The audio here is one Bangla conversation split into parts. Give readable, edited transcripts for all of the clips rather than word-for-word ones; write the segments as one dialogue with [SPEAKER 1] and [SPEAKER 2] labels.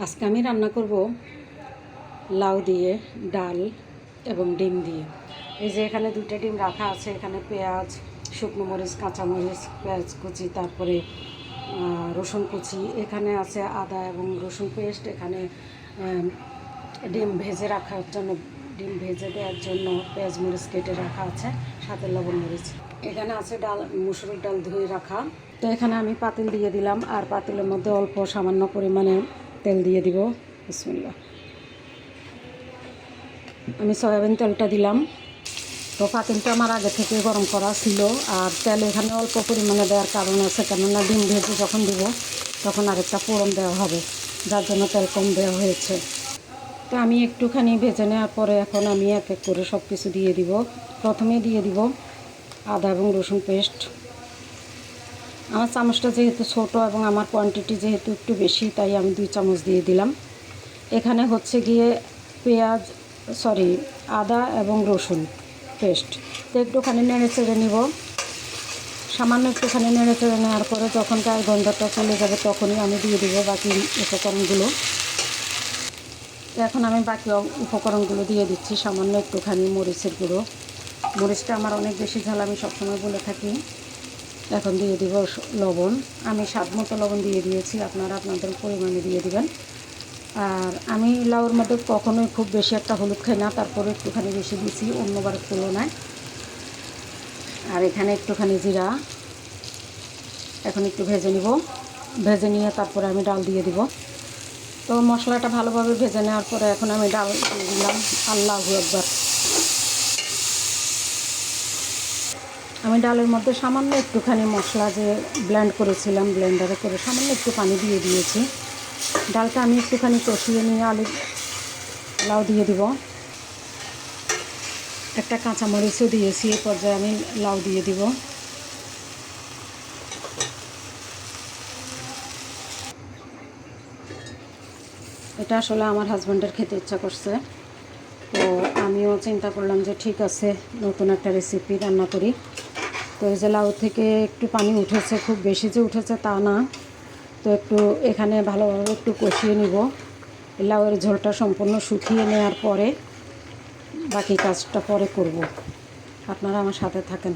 [SPEAKER 1] আজকে আমি রান্না করব লাউ দিয়ে ডাল এবং ডিম দিয়ে। এই যে এখানে দুইটা ডিম রাখা আছে, এখানে পেঁয়াজ, শুকনো মরিচ, কাঁচামরিচ, পেঁয়াজ কুচি, তারপরে রসুন কুচি, এখানে আছে আদা এবং রসুন পেস্ট, এখানে ডিম ভেজে রাখার জন্য, ডিম ভেজে দেওয়ার জন্য পেঁয়াজ মরিচ কেটে রাখা আছে, সাথে লবণ মরিচ। এখানে আছে ডাল, মুসুরির ডাল ধুয়ে রাখা। তো এখানে আমি পাতিল দিয়ে দিলাম, আর পাতিলের মধ্যে অল্প সামান্য পরিমাণে তেল দিয়ে দিব। বিসমিল্লাহ। আমি সয়াবিন তেলটা দিলাম। তো পাতিলটা আমার আগে থেকে গরম করা ছিল, আর তেল এখানে অল্প পরিমাণে দেওয়ার কারণ আছে, কেননা ডিম ভেজে যখন দিব তখন আরেকটা ফোড়ন দেওয়া হবে, যার জন্য তেল কম দেওয়া হয়েছে। তো আমি একটুখানি ভেজে নেওয়ার পরে এখন আমি এক এক করে সব কিছু দিয়ে দিব। প্রথমে দিয়ে দিব আদা এবং রসুন পেস্ট। আমার চামচটা যেহেতু ছোট এবং আমার কোয়ান্টিটি যেহেতু একটু বেশি, তাই আমি 2 চামচ দিয়ে দিলাম। এখানে হচ্ছে গিয়ে আদা এবং রসুন পেস্ট। তো একটুখানি নেড়ে চেড়ে নিব। সামান্য একটুখানি নেড়ে চেড়ে নেওয়ার পরে যখন গায়ের গন্ধটা চলে যাবে তখনই আমি দিয়ে দিব বাকি উপকরণগুলো। এখন আমি বাকি উপকরণগুলো দিয়ে দিচ্ছি। সামান্য একটুখানি মরিচের গুঁড়ো। মরিচটা আমার অনেক বেশি ঝাল, আমি সবসময় বলে থাকি। এখন দিয়ে দিব লবণ। আমি স্বাদ মতো লবণ দিয়ে দিয়েছি, আপনারা আপনাদের পরিমাণে দিয়ে দিবেন। আর আমি লাউর মধ্যে কখনোই খুব বেশি একটা হলুদ খাই না, তারপরে একটুখানি বেশি দিয়েছি অন্যবারের তুলনায়। আর এখানে একটুখানি জিরা এখন একটু ভেজে নিব। ভেজে নিয়ে তারপরে আমি ডাল দিয়ে দিব। তো মশলাটা ভালোভাবে ভেজে নেওয়ার পরে এখন আমি ডাল দিয়ে দিলাম। আল্লাহু আকবার। আমি ডালের মধ্যে সামান্য একটুখানি মশলা যে ব্লেন্ড করেছিলাম, ব্লেন্ডারে করে সামান্য একটু পানি দিয়ে দিয়েছি। ডালটা আমি একটুখানি কষিয়ে নিয়ে লাউ দিয়ে দিব। একটা কাঁচামরিচও দিয়েছি। এই পর্যায়ে আমি লাউ দিয়ে দিব। এটা আসলে আমার হাজব্যান্ডের খেতে ইচ্ছা করছে, তো আমিও চিন্তা করলাম যে ঠিক আছে, নতুন একটা রেসিপি রান্না করি। তো এই যে লাউ থেকে একটু পানি উঠেছে, খুব বেশি যে উঠেছে তা না। তো একটু এখানে ভালোভাবে একটু কষিয়ে নিব। লাউয়ের ঝোলটা সম্পূর্ণ শুকিয়ে নেওয়ার পরে বাকি কাজটা পরে করব। আপনারা আমার সাথে থাকেন।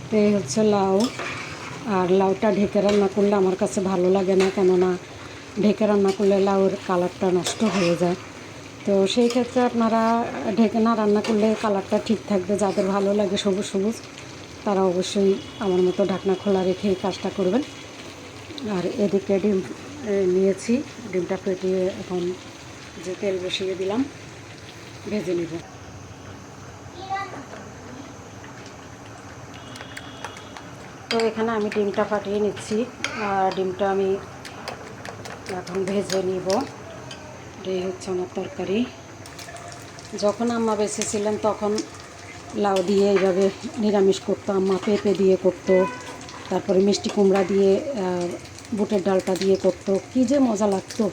[SPEAKER 1] তো এই হচ্ছে লাউ। আর লাউটা ঢেকে রান্না করলে আমার কাছে ভালো লাগে না, কেননা ঢেকে রান্না করলে লাউয়ের কালারটা নষ্ট হয়ে যায়। তো সেই ক্ষেত্রে আপনারা ঢেকে না রান্না করলে কালারটা ঠিক থাকবে। যাদের ভালো লাগে সবুজ সবুজ, তারা অবশ্যই আমার মতো ঢাকনা খোলা রেখে এই কাজটা করবেন। আর এদিকে ডিম নিয়েছি, ডিমটা ফেটিয়ে এখন যে তেল বসিয়ে দিলাম, ভেজে নিব। তো এখানে আমি ডিমটা ফাটিয়ে নিচ্ছি, আর ডিমটা আমি এখন ভেজে নিব। এই হচ্ছে আমার তরকারি। যখন আম্মা বেঁচে ছিলেন তখন লাউ দিয়ে এইভাবে নিরামিষ করতো আম্মা, পেঁপে দিয়ে করতো, তারপরে মিষ্টি কুমড়া দিয়ে, বুটের ডালটা দিয়ে করতো। কী যে মজা লাগতো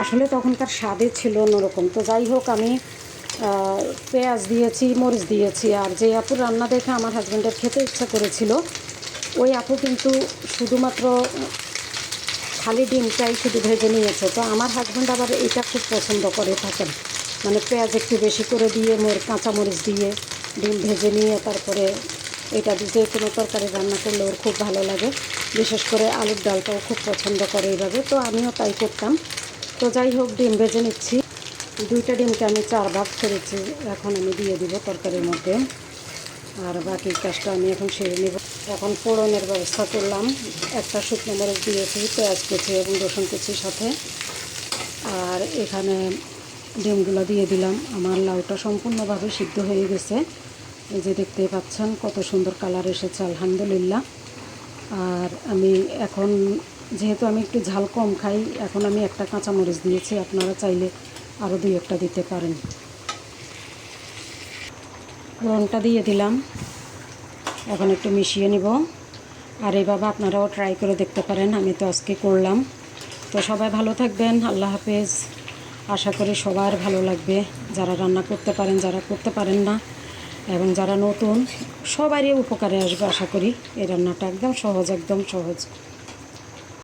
[SPEAKER 1] আসলে, তখনকার স্বাদে ছিল অন্যরকম। তো যাই হোক, আমি পেঁয়াজ দিয়েছি, মরিচ দিয়েছি। আর যে আপুর রান্না দেখে আমার হাজব্যান্ডের খেতে ইচ্ছা করেছিল, ওই আপু কিন্তু শুধুমাত্র খালি ডিমটাই শুধু ভেজে নিয়েছে। তো আমার হাজব্যান্ড আবার এটা খুব পছন্দ করে থাকেন, মানে পেঁয়াজ একটু বেশি করে দিয়ে, কাঁচামরিচ দিয়ে ডিম ভেজে নিয়ে তারপরে এটা দিয়ে কোনো তরকারি রান্না করলে ওর খুব ভালো লাগে। বিশেষ করে আলুর ডালটাও খুব পছন্দ করে এইভাবে। তো আমিও তাই করতাম। তো যাই হোক, ডিম ভেজে নিচ্ছি। 2টা ডিমকে আমি 4 ভাগ করেছি, এখন আমি দিয়ে দিব তরকারির মধ্যে। আর বাকি কাজটা আমি এখন সেরে নেব। এখন ফোড়নের ব্যবস্থা করলাম। একটা শুকনো মরিচ দিয়েছি, পেঁয়াজ কুচি এবং রসুন কুচির সাথে। আর এখানে ডিমগুলো দিয়ে দিলাম। আমার লাউটা সম্পূর্ণভাবে সিদ্ধ হয়ে গেছে। এই যে দেখতে পাচ্ছেন কত সুন্দর কালার এসেছে, আলহামদুলিল্লাহ। আর আমি এখন, যেহেতু আমি একটু ঝাল কম খাই, এখন আমি একটা কাঁচামরিচ দিয়েছি, আপনারা চাইলে আরও 2-1টা দিতে পারেন। ফোড়নটা দিয়ে দিলাম, এখন একটু মিশিয়ে নিব। আর এইভাবে আপনারাও ট্রাই করে দেখতে পারেন, আমি তো আজকে করলাম। তো সবাই ভালো থাকবেন, আল্লাহ হাফেজ। আশা করি সবার ভালো লাগবে, যারা রান্না করতে পারেন, যারা করতে পারেন না, এবং যারা নতুন, সবারই উপকারে আসবে আশা করি। এই রান্নাটা একদম সহজ, একদম সহজ।